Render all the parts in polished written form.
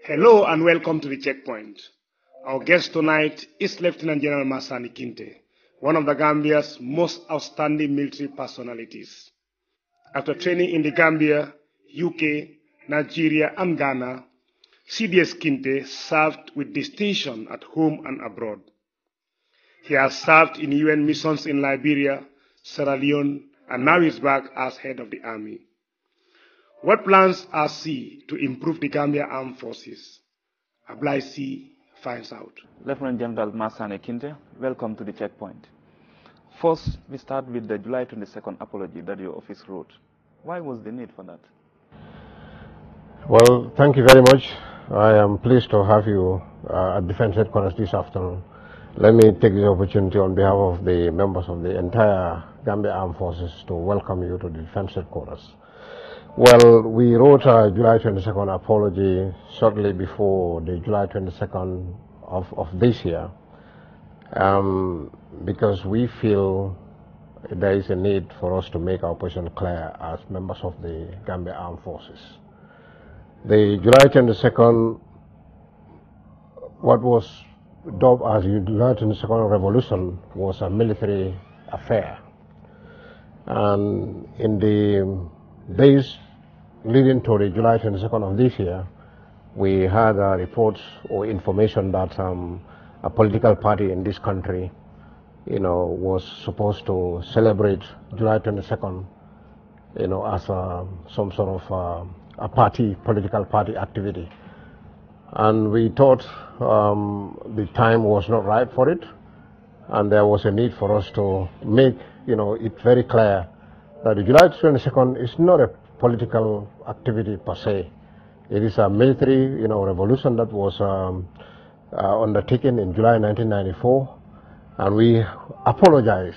Hello and welcome to the Checkpoint. Our guest tonight is Lieutenant General Massaneh Kinteh, one of the Gambia's most outstanding military personalities. After training in the Gambia, UK, Nigeria, and Ghana, CDS Kinteh served with distinction at home and abroad. He has served in UN missions in Liberia, Sierra Leone, and now is back as head of the army. What plans are C to improve the Gambia Armed Forces? Ablai C finds out. Lieutenant General Massaneh Kinteh, welcome to the Checkpoint. First, we start with the July 22nd apology that your office wrote. Why was the need for that? Well, thank you very much. I am pleased to have you at Defense Headquarters this afternoon. Let me take this opportunity on behalf of the members of the entire Gambia Armed Forces to welcome you to the Defense Headquarters. Well, we wrote a July 22nd apology shortly before the July 22nd of this year because we feel there is a need for us to make our position clear as members of the Gambia Armed Forces. The July 22nd, what was dubbed as the July 22nd Revolution, was a military affair. And in the days leading to the July 22nd of this year, we had reports or information that a political party in this country, was supposed to celebrate July 22nd, as some sort of a political party activity. And we thought the time was not right for it, and there was a need for us to make, it very clear that the July 22nd is not a political activity per se. It is a military, revolution that was undertaken in July 1994, and we apologize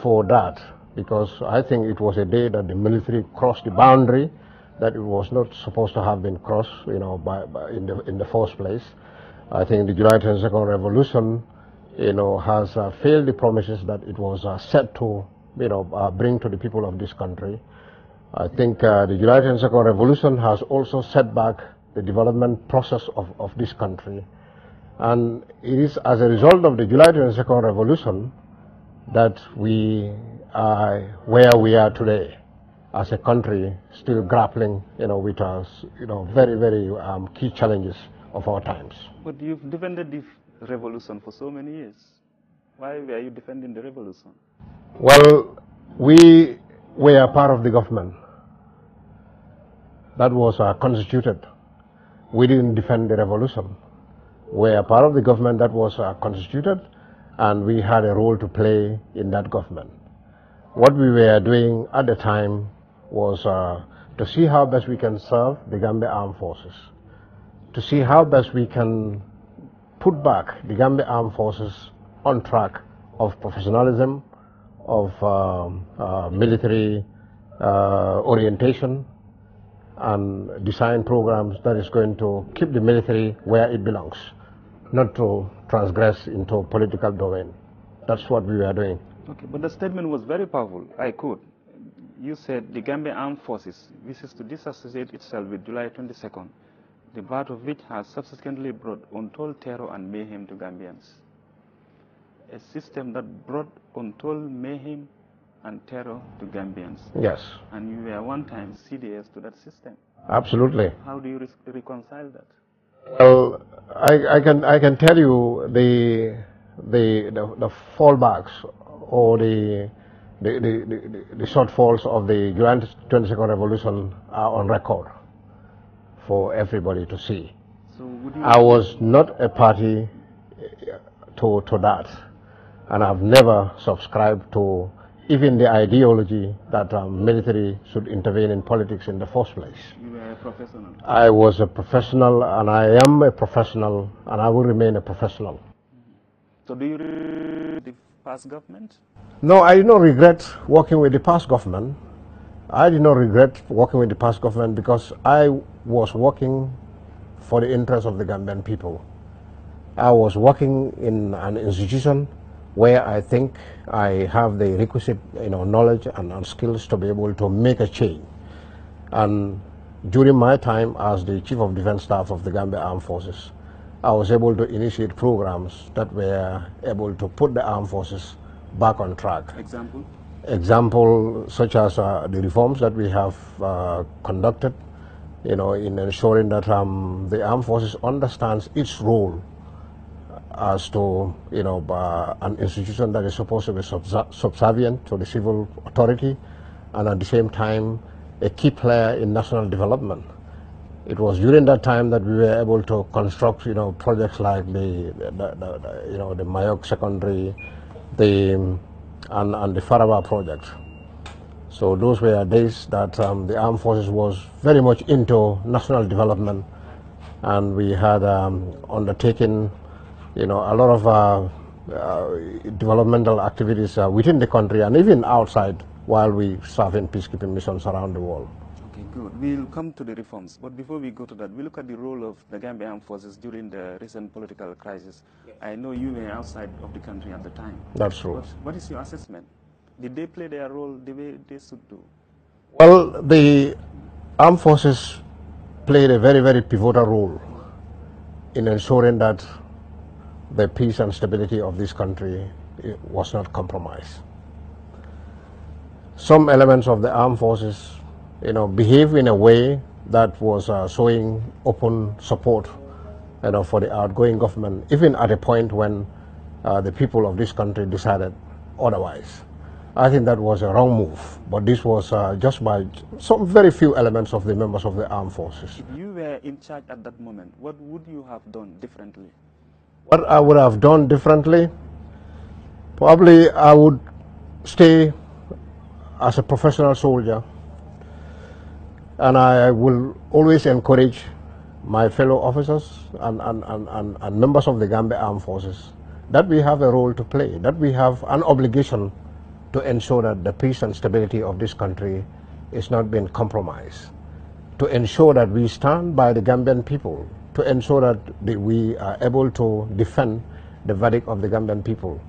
for that because I think it was a day that the military crossed the boundary that it was not supposed to have been crossed, in the first place. I think the July 22nd revolution, has failed the promises that it was set to, bring to the people of this country. I think the July 22nd revolution has also set back the development process of this country. And it is as a result of the July 22nd revolution that we are where we are today as a country, still grappling, with us, very, very key challenges of our times. But you've defended the revolution for so many years. Why were you defending the revolution? Well, we were part of the government that was constituted. We didn't defend the revolution. We are part of the government that was constituted, and we had a role to play in that government. What we were doing at the time was to see how best we can serve the Gambia Armed Forces, to see how best we can put back the Gambia Armed Forces on track of professionalism, of military orientation, and design programs that is going to keep the military where it belongs, not to transgress into political domain. That's what we were doing. Okay, but the statement was very powerful. I quote. You said the Gambia Armed Forces wishes to disassociate itself with July 22nd, the birth of which has subsequently brought untold terror and mayhem to Gambians. A system that brought untold mayhem and terror to Gambians. Yes. And you were one time CDS to that system. Absolutely. How do you reconcile that? Well, I can tell you the fallbacks or the shortfalls of the July 22nd revolution are on record for everybody to see. So would you I was not a party to that, and I've never subscribed to even the ideology that military should intervene in politics in the first place. You were a professional. I was a professional, and I am a professional, and I will remain a professional. So do you regret the past government? No, I do not regret working with the past government. I did not regret working with the past government because I was working for the interests of the Gambian people. I was working in an institution where I think I have the requisite knowledge and skills to be able to make a change. And during my time as the Chief of Defense Staff of the Gambia Armed Forces, I was able to initiate programs that were able to put the armed forces back on track. Example? Example such as the reforms that we have conducted, in ensuring that the armed forces understands its role as to, an institution that is supposed to be subservient to the civil authority, and at the same time a key player in national development. It was during that time that we were able to construct, projects like the Mayok Secondary, and the Faraba project. So those were days that the armed forces was very much into national development, and we had undertaken, a lot of developmental activities within the country and even outside while we serve in peacekeeping missions around the world. Okay, good. We'll come to the reforms, but before we go to that, we look at the role of the Gambia Armed Forces during the recent political crisis. I know you were outside of the country at the time. That's true. What is your assessment? Did they play their role the way they should do? Well, the armed forces played a very, very pivotal role in ensuring that the peace and stability of this country was not compromised. Some elements of the armed forces, behave in a way that was showing open support, for the outgoing government, even at a point when the people of this country decided otherwise. I think that was a wrong move, but this was just by some very few elements of the members of the armed forces. If you were in charge at that moment, what would you have done differently? What I would have done differently, probably I would stay as a professional soldier, and I will always encourage my fellow officers and members of the Gambia Armed Forces that we have a role to play, that we have an obligation to ensure that the peace and stability of this country is not being compromised, to ensure that we stand by the Gambian people, to ensure that we are able to defend the verdict of the Gambian people.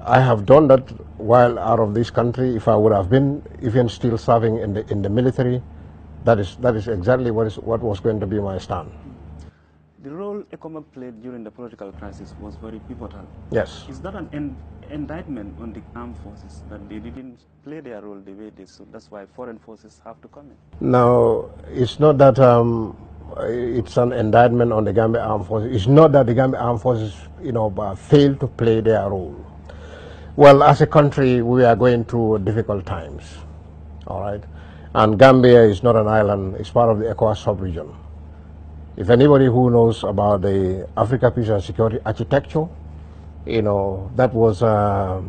I have done that while out of this country. If I would have been even still serving in the military, that is exactly what was going to be my stand. The role ECOMOG played during the political crisis was very pivotal. Yes. Is that an indictment on the armed forces that they didn't play their role the way they should? That's why foreign forces have to come in. No, it's not that it's an indictment on the Gambia Armed Forces. It's not that the Gambia Armed Forces, failed to play their role. Well, as a country, we are going through difficult times, all right? And Gambia is not an island, it's part of the ECOWAS sub-region. If anybody who knows about the Africa Peace and Security Architecture, that was a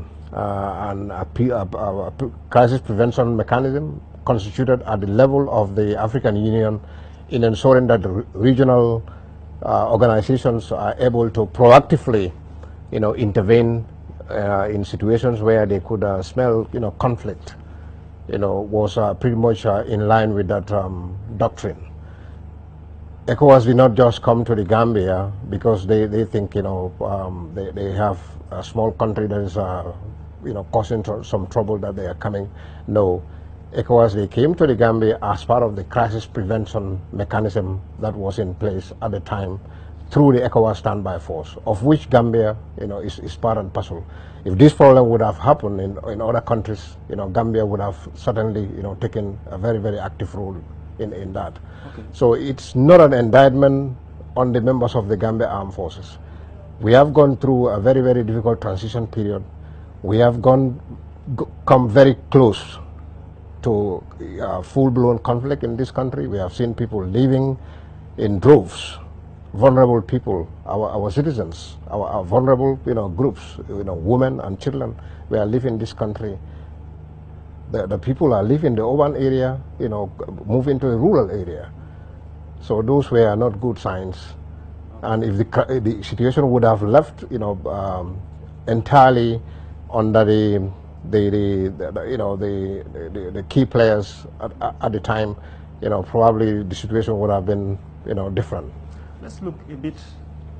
crisis prevention mechanism constituted at the level of the African Union in ensuring that the regional organizations are able to proactively, intervene in situations where they could smell, conflict, was pretty much in line with that doctrine. ECOWAS did not just come to the Gambia because they think, they have a small country that is, causing some trouble that they are coming. No. ECOWAS, they came to the Gambia as part of the crisis prevention mechanism that was in place at the time through the ECOWAS standby force, of which Gambia, is part and parcel. If this problem would have happened in other countries, Gambia would have certainly, taken a very, very active role in that. Okay. So it's not an indictment on the members of the Gambia Armed Forces. We have gone through a very, very difficult transition period. We have come very close to full-blown conflict in this country. We have seen people leaving in droves, vulnerable people, our citizens, our vulnerable groups, women and children. We are living in this country. The people are living in the urban area, move into the rural area. So those were not good signs. And if the situation would have left, entirely under the key players at the time, probably the situation would have been, different. Let's look a bit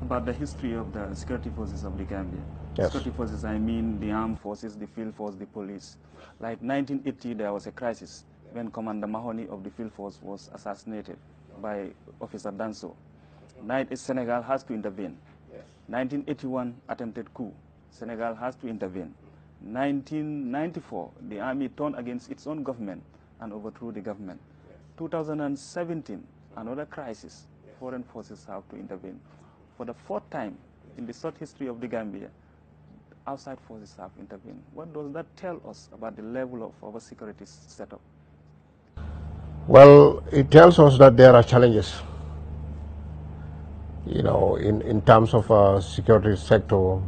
about the history of the security forces of the Gambia. Yes. Security forces, I mean the armed forces, the field force, the police. Like 1980, there was a crisis. when Commander Mahoney of the field force was assassinated by Officer Danso. Senegal has to intervene. 1981 attempted coup. Senegal has to intervene. 1994, the army turned against its own government and overthrew the government. 2017, another crisis. Foreign forces have to intervene. For the fourth time in the short history of the Gambia, outside forces have intervened. What does that tell us about the level of our security setup? Well, it tells us that there are challenges, you know, in terms of security sector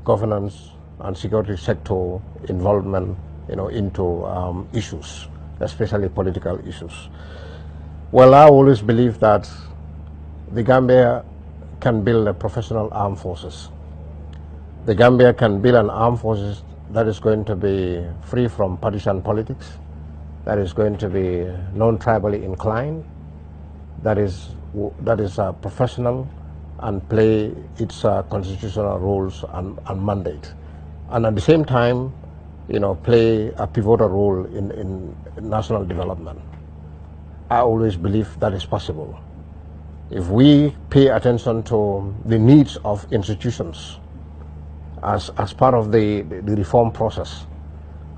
governance and security sector involvement, you know, into issues, especially political issues. Well, I always believe that the Gambia can build a professional armed forces. The Gambia can build an armed forces that is going to be free from partisan politics, that is going to be non-tribally inclined, that is professional and play its constitutional roles and mandate, and at the same time, you know, play a pivotal role in national development. I always believe that is possible. If we pay attention to the needs of institutions as part of the reform process,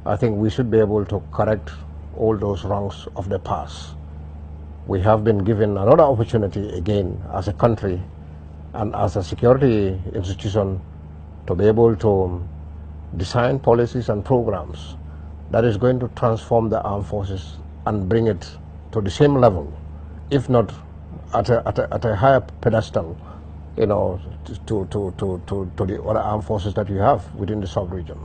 I think we should be able to correct all those wrongs of the past. We have been given another opportunity again as a country and as a security institution to be able to design policies and programs that is going to transform the armed forces and bring it to the same level, if not at a higher pedestal, you know, to the other armed forces that you have within the sub-region.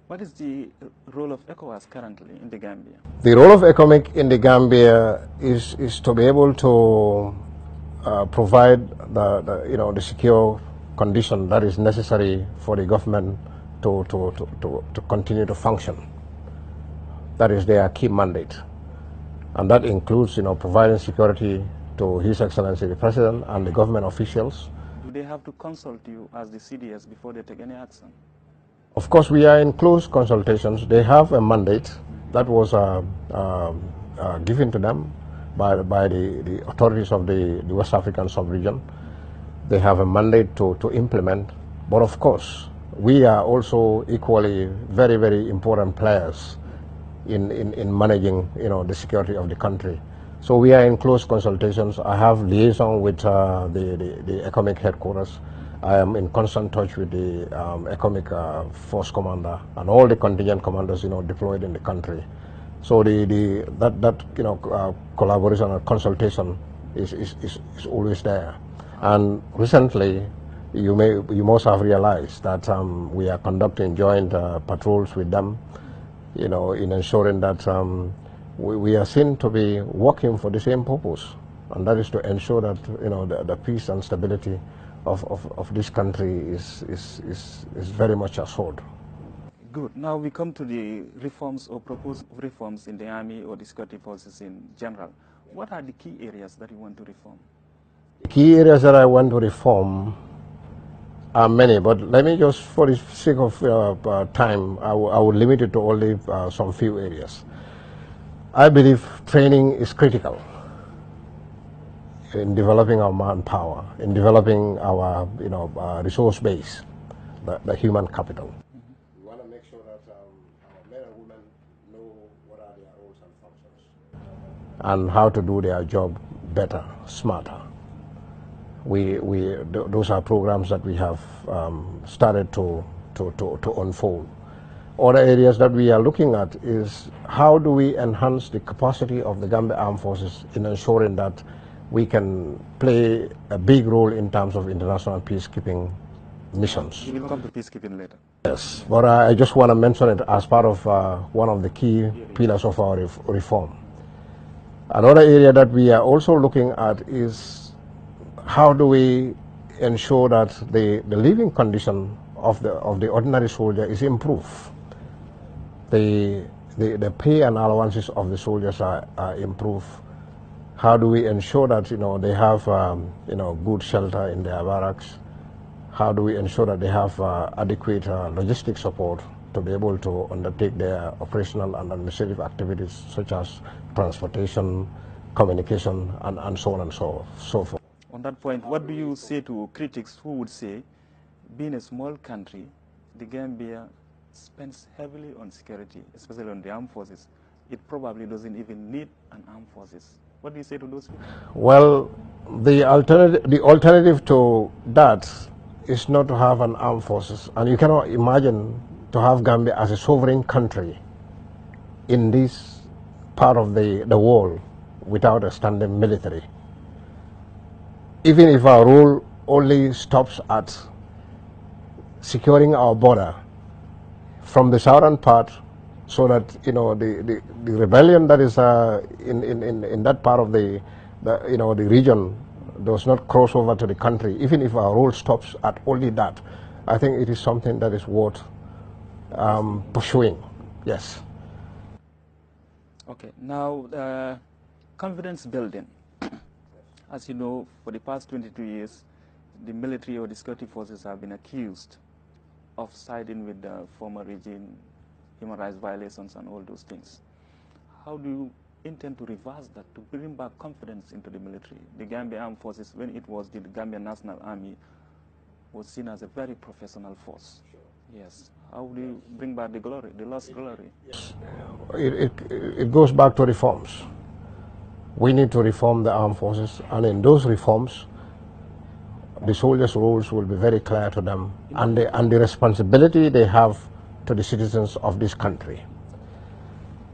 What is the role of ECOWAS currently in the Gambia? The role of ECOMIC in the Gambia is to be able to provide the secure condition that is necessary for the government to continue to function. That is their key mandate, and that includes, you know, providing security to His Excellency the President and the government officials. Do they have to consult you as the CDS before they take any action? Of course, we are in close consultations. They have a mandate that was given to them by the authorities of the West African sub-region. They have a mandate to implement, but of course, we are also equally very, very important players in managing, you know, the security of the country. So we are in close consultations. I have liaison with the ECOMIC headquarters. I am in constant touch with the ECOMIC force commander and all the contingent commanders, you know, deployed in the country. So that collaboration and consultation is always there. And recently, you must have realized that we are conducting joint patrols with them, you know, in ensuring that we are seen to be working for the same purpose, and that is to ensure that, you know, the peace and stability of this country is very much assured. Good. Now we come to the reforms or proposed reforms in the army or the security forces in general. What are the key areas that you want to reform? The key areas that I want to reform are many, but let me just, for the sake of time, I will limit it to only some few areas. I believe training is critical in developing our manpower, in developing our resource base, the human capital. We want to make sure that our men and women know what are their roles and functions and how to do their job better, smarter. Those are programs that we have started to unfold. Other areas that we are looking at is how do we enhance the capacity of the Gambia Armed Forces in ensuring that we can play a big role in terms of international peacekeeping missions. We will come to peacekeeping later. Yes, but I just want to mention it as part of one of the key pillars of our reform. Another area that we are also looking at is how do we ensure that the living condition of the ordinary soldier is improved. The pay and allowances of the soldiers are improved. How do we ensure that, you know, they have good shelter in their barracks? How do we ensure that they have adequate logistic support to be able to undertake their operational and administrative activities such as transportation, communication, and so on and so forth. On that point, what do you say to critics who would say, being a small country, the Gambia spends heavily on security, especially on the armed forces? It probably doesn't even need an armed forces. What do you say to those people? Well, the alternative to that is not to have an armed forces, and you cannot imagine to have Gambia as a sovereign country in this part of the world without a standing military. Even if our role only stops at securing our border from the southern part, so that the rebellion that is in that part of the region does not cross over to the country. Even if our role stops at only that, I think it is something that is worth pursuing. Yes. Okay. Now, confidence building. As you know, for the past 22 years, the military or the security forces have been accused of siding with the former regime, human rights violations and all those things. How do you intend to reverse that, to bring back confidence into the military? The Gambia Armed Forces, when it was the Gambia National Army, was seen as a very professional force. Yes. How do you bring back the glory, the lost glory? It goes back to reforms. We need to reform the armed forces, and in those reforms, the soldiers' roles will be very clear to them, and the responsibility they have to the citizens of this country.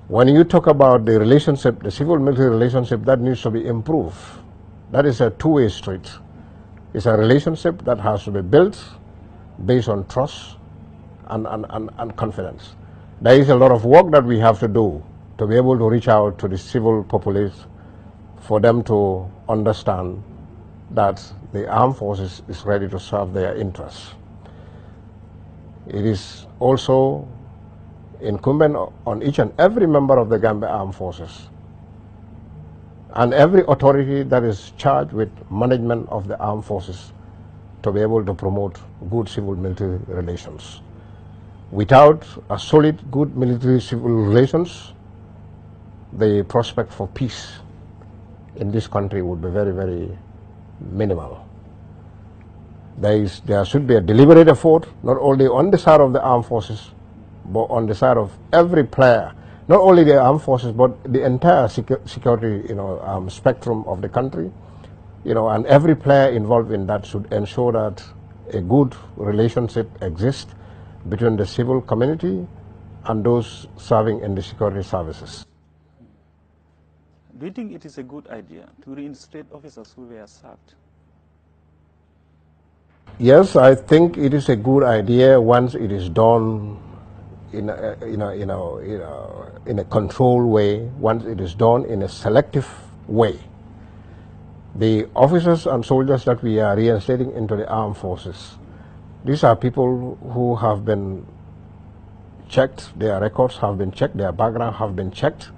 When you talk about the relationship, the civil-military relationship, that needs to be improved. That is a two-way street. It's a relationship that has to be built based on trust and confidence. There is a lot of work that we have to do to be able to reach out to the civil populace, for them to understand that the armed forces is ready to serve their interests. It is also incumbent on each and every member of the Gambia Armed Forces and every authority that is charged with management of the armed forces to be able to promote good civil-military relations. Without a solid, good military-civil relations, the prospect for peace in this country would be very, very minimal. There should be a deliberate effort, not only on the side of the armed forces, but on the side of every player, not only the armed forces, but the entire security, spectrum of the country, and every player involved in that should ensure that a good relationship exists between the civil community and those serving in the security services. Do you think it is a good idea to reinstate officers who were sacked? Yes, I think it is a good idea once it is done in a controlled way, once it is done in a selective way. The officers and soldiers that we are reinstating into the armed forces, these are people who have been checked, their records have been checked, their background have been checked,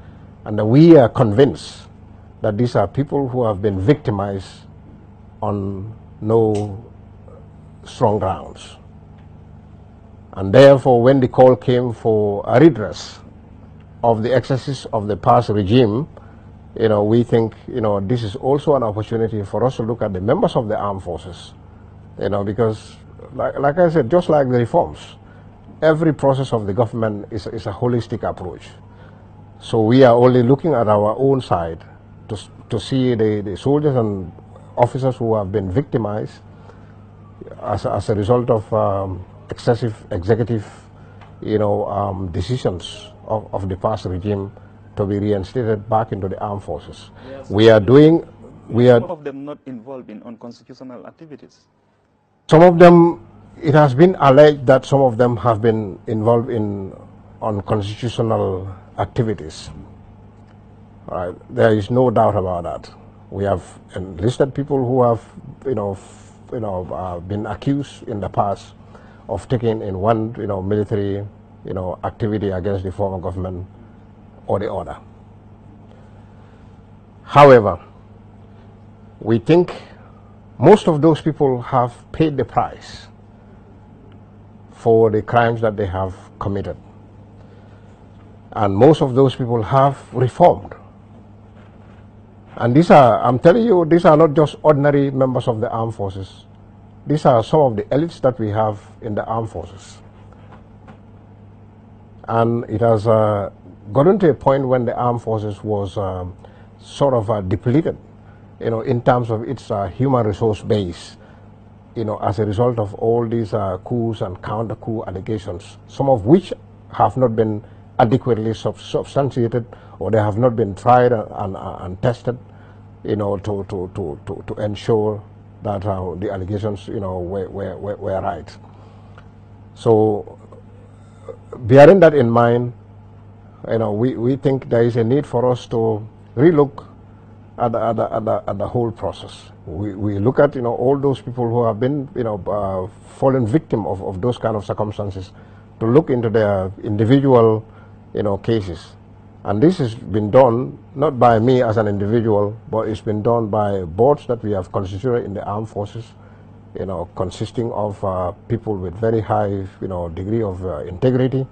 and we are convinced that these are people who have been victimized on no strong grounds. And therefore, when the call came for a redress of the excesses of the past regime, we think, this is also an opportunity for us to look at the members of the armed forces, because, like I said, just like the reforms, every process of the government is a holistic approach. So we are only looking at our own side to see the soldiers and officers who have been victimized as a result of excessive executive, decisions of the past regime to be reinstated back into the armed forces. Yes. Some of them not involved in unconstitutional activities. Some of them, it has been alleged that some of them have been involved in unconstitutional activities. There is no doubt about that. We have enlisted people who have, been accused in the past of taking in one, military, activity against the former government or the other. However, we think most of those people have paid the price for the crimes that they have committed. And most of those people have reformed. And these are, I'm telling you, these are not just ordinary members of the armed forces. These are some of the elites that we have in the armed forces. And it has gotten to a point when the armed forces was sort of depleted, in terms of its human resource base, as a result of all these coups and counter-coup allegations, some of which have not been adequately substantiated, or they have not been tried and tested, to ensure that the allegations, were right. So, bearing that in mind, we think there is a need for us to relook at the whole process. We look at all those people who have been fallen victim of those kind of circumstances, to look into their individual cases. And this has been done not by me as an individual, but it's been done by boards that we have constituted in the armed forces, consisting of people with very high degree of integrity,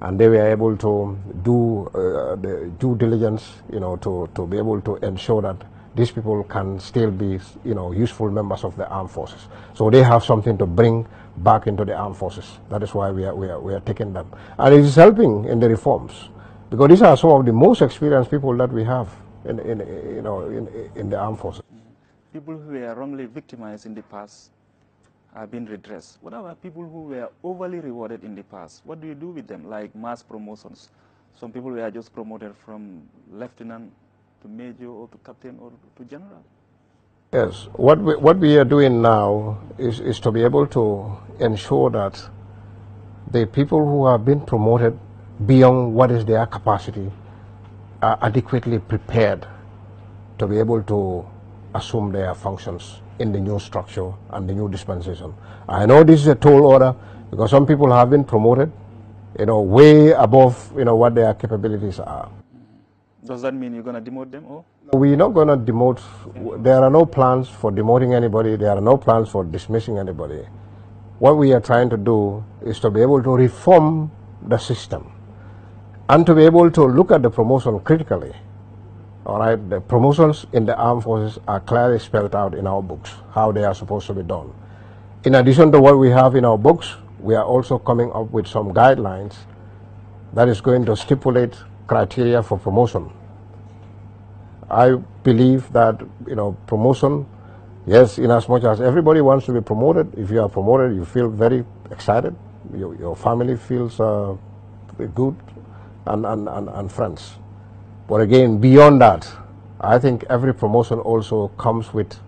and they were able to do the due diligence, to be able to ensure that these people can still be useful members of the armed forces. So they have something to bring back into the armed forces. That is why we are taking them, and it is helping in the reforms, because these are some of the most experienced people that we have in the armed forces. People who were wrongly victimized in the past have been redressed. What about people who were overly rewarded in the past? What do you do with them, like mass promotions? Some people were just promoted from lieutenant to major or to captain or to general. Yes, what we are doing now is to be able to ensure that the people who have been promoted beyond what is their capacity are adequately prepared to be able to assume their functions in the new structure and the new dispensation. I know this is a tall order, because some people have been promoted, way above, what their capabilities are. Does that mean you're going to demote them all? We're not going to demote. There are no plans for demoting anybody. There are no plans for dismissing anybody. What we are trying to do is to be able to reform the system and to be able to look at the promotion critically. All right, the promotions in the armed forces are clearly spelled out in our books, how they are supposed to be done. In addition to what we have in our books, we are also coming up with some guidelines that is going to stipulate criteria for promotion. I believe that, promotion, yes, in as much as everybody wants to be promoted, if you are promoted, you feel very excited, your family feels good, and friends. But again, beyond that, I think every promotion also comes with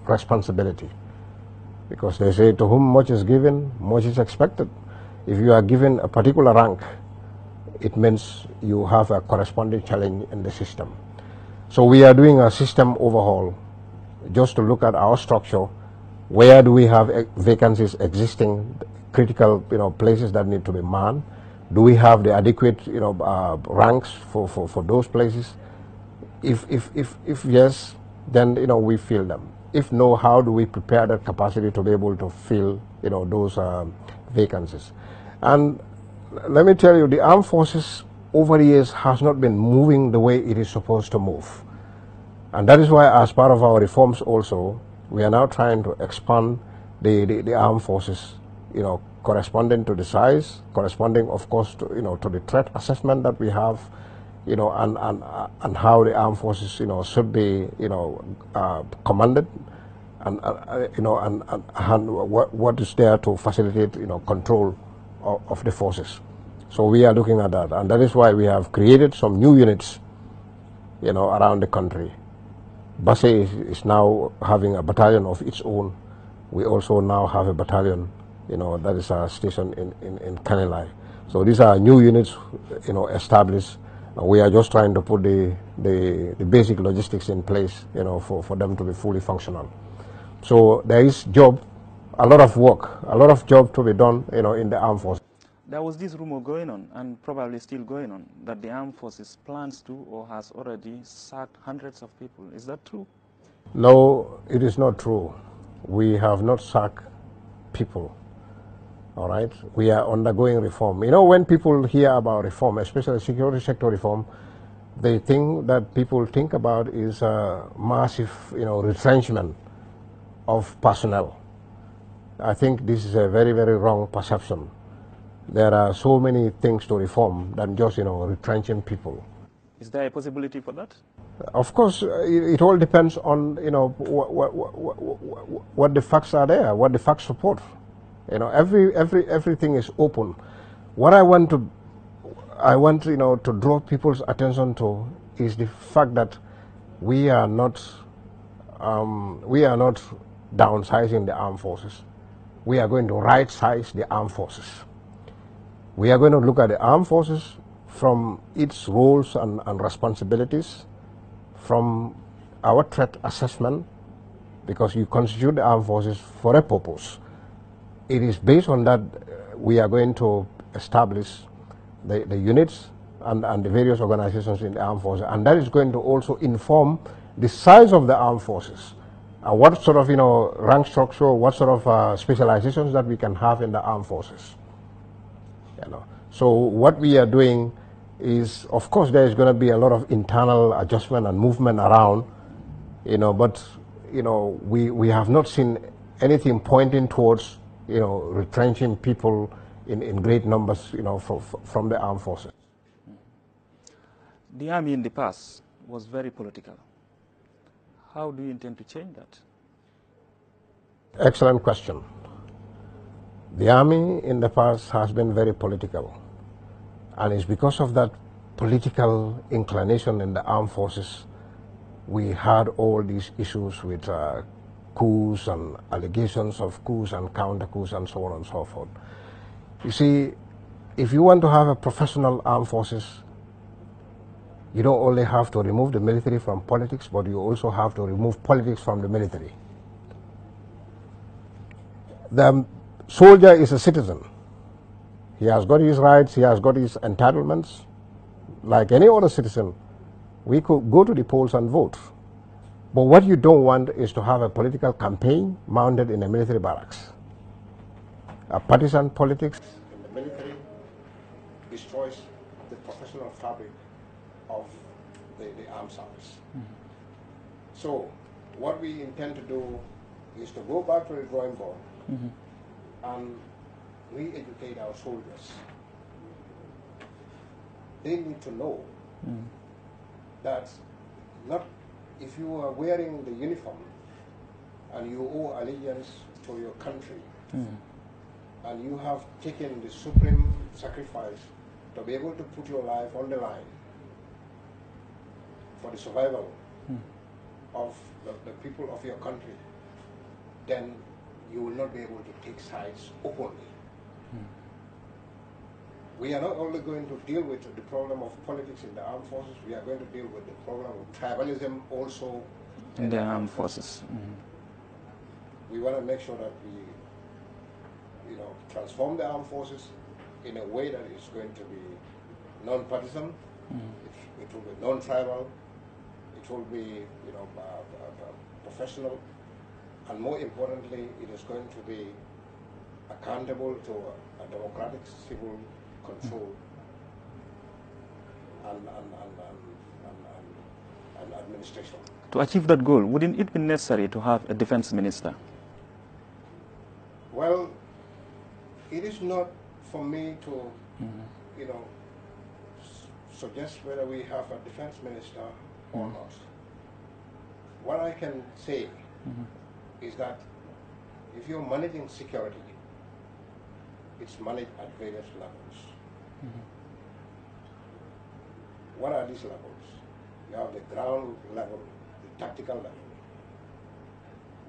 responsibility, because they say, to whom much is given, much is expected. If you are given a particular rank, it means you have a corresponding challenge in the system. So we are doing a system overhaul just to look at our structure. Where do we have vacancies existing, critical places that need to be manned? Do we have the adequate ranks for those places? If yes, then we fill them. If no, how do we prepare that capacity to be able to fill those vacancies? And let me tell you, the armed forces over the years has not been moving the way it is supposed to move, and that is why, as part of our reforms also, we are now trying to expand the armed forces, corresponding to the size, corresponding, of course, to to the threat assessment that we have, and how the armed forces should be commanded, and what is there to facilitate control of the forces. So we are looking at that, and that is why we have created some new units around the country. Basse is now having a battalion of its own. We also now have a battalion that is stationed in Kanilai. So these are new units, established. We are just trying to put the basic logistics in place, for them to be fully functional. So there is a lot of work, a lot of job to be done, in the armed forces. There was this rumor going on, and probably still going on, that the armed forces plans to or has already sacked hundreds of people. Is that true? No, it is not true. We have not sacked people. All right, we are undergoing reform. You know, when people hear about reform, especially security sector reform, they think that people think about is a massive, retrenchment of personnel. I think this is a very, very wrong perception. There are so many things to reform than just, retrenching people. Is there a possibility for that? Of course, it all depends on, what the facts are there, what the facts support. Everything is open. What I want, to draw people's attention to is the fact that we are not downsizing the armed forces. We are going to right-size the armed forces. We are going to look at the armed forces from its roles and responsibilities, from our threat assessment, because you constitute the armed forces for a purpose. It is based on that we are going to establish the units and the various organizations in the armed forces, and that is going to also inform the size of the armed forces. What sort of rank structure, what sort of specializations that we can have in the armed forces. So what we are doing is, of course, there is going to be a lot of internal adjustment and movement around, but we have not seen anything pointing towards retrenching people in great numbers from the armed forces. The army in the past was very political. How do you intend to change that? Excellent question. The army in the past has been very political, and it's because of that political inclination in the armed forces we had all these issues with coups and allegations of coups and counter coups and so on and so forth. You see, if you want to have a professional armed forces, you don't only have to remove the military from politics, but you also have to remove politics from the military. The soldier is a citizen. He has got his rights, he has got his entitlements. Like any other citizen, we could go to the polls and vote. But what you don't want is to have a political campaign mounted in a military barracks. A partisan politics in the military destroys the professional fabric of the armed service. So what we intend to do is to go back to the drawing board and re-educate our soldiers. They need to know that not if you are wearing the uniform and you owe allegiance to your country and you have taken the supreme sacrifice to be able to put your life on the line for the survival of the people of your country, then you will not be able to take sides openly. We are not only going to deal with the problem of politics in the armed forces, we are going to deal with the problem of tribalism also in the armed forces. We want to make sure that we transform the armed forces in a way that is going to be non-partisan, it will be non-tribal, it will be professional, and more importantly, it is going to be accountable to a democratic civil control and administration. To achieve that goal, wouldn't it be necessary to have a defense minister? Well, it is not for me to, suggest whether we have a defense minister or not. What I can say is that if you're managing security, it's managed at various levels. What are these levels? You have the ground level, the tactical level,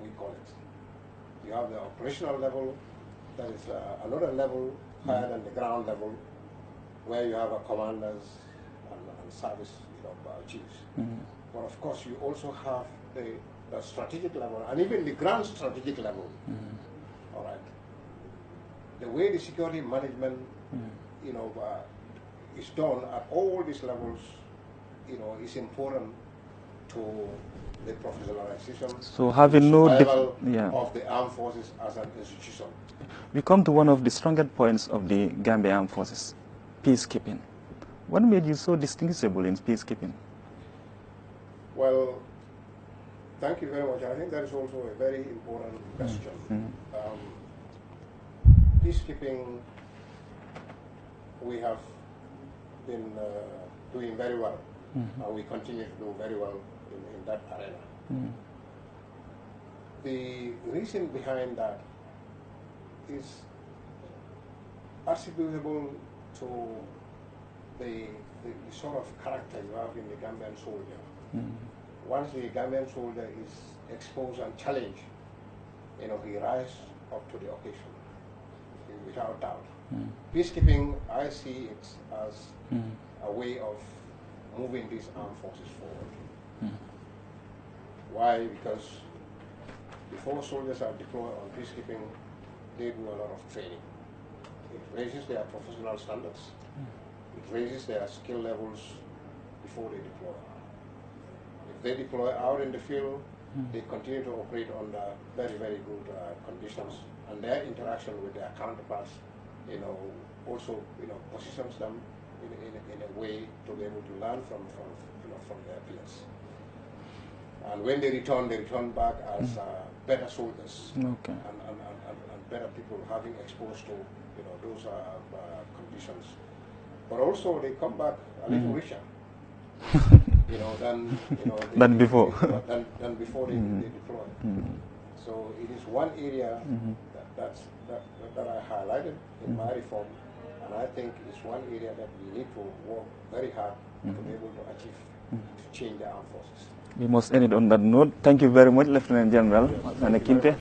we call it. You have the operational level, that is another level higher than the ground level, where you have commanders and service chiefs. But of course, you also have the strategic level and even the grand strategic level. All right. The way the security management, is done at all these levels, is important to the professionalization, so having survival of the armed forces as an institution. We come to one of the strongest points of the Gambia Armed Forces, peacekeeping. What made you so distinguishable in peacekeeping? Well, thank you very much. I think that is also a very important question. Peacekeeping, we have been doing very well, and we continue to do very well in that arena. The reason behind that is attributable to the sort of character you have in the Gambian soldier. Once the Gambian soldier is exposed and challenged, he rises up to the occasion, without doubt. Peacekeeping, I see it as a way of moving these armed forces forward. Why? Because before soldiers are deployed on peacekeeping, they do a lot of training. It raises their professional standards. It raises their skill levels before they deploy. If they deploy out in the field, they continue to operate under very, very good conditions, and their interaction with their counterparts, also, positions them in a way to be able to learn from their peers. And when they return back as better soldiers, and better people having exposed to those conditions. But also they come back a little richer, than before. than before they deploy. So it is one area that I highlighted in my reform, and I think it's one area that we need to work very hard to be able to achieve, to change the armed forces. We must end it on that note. Thank you very much, Lieutenant General Massaneh Kinteh.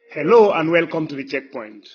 Hello and welcome to the Checkpoint.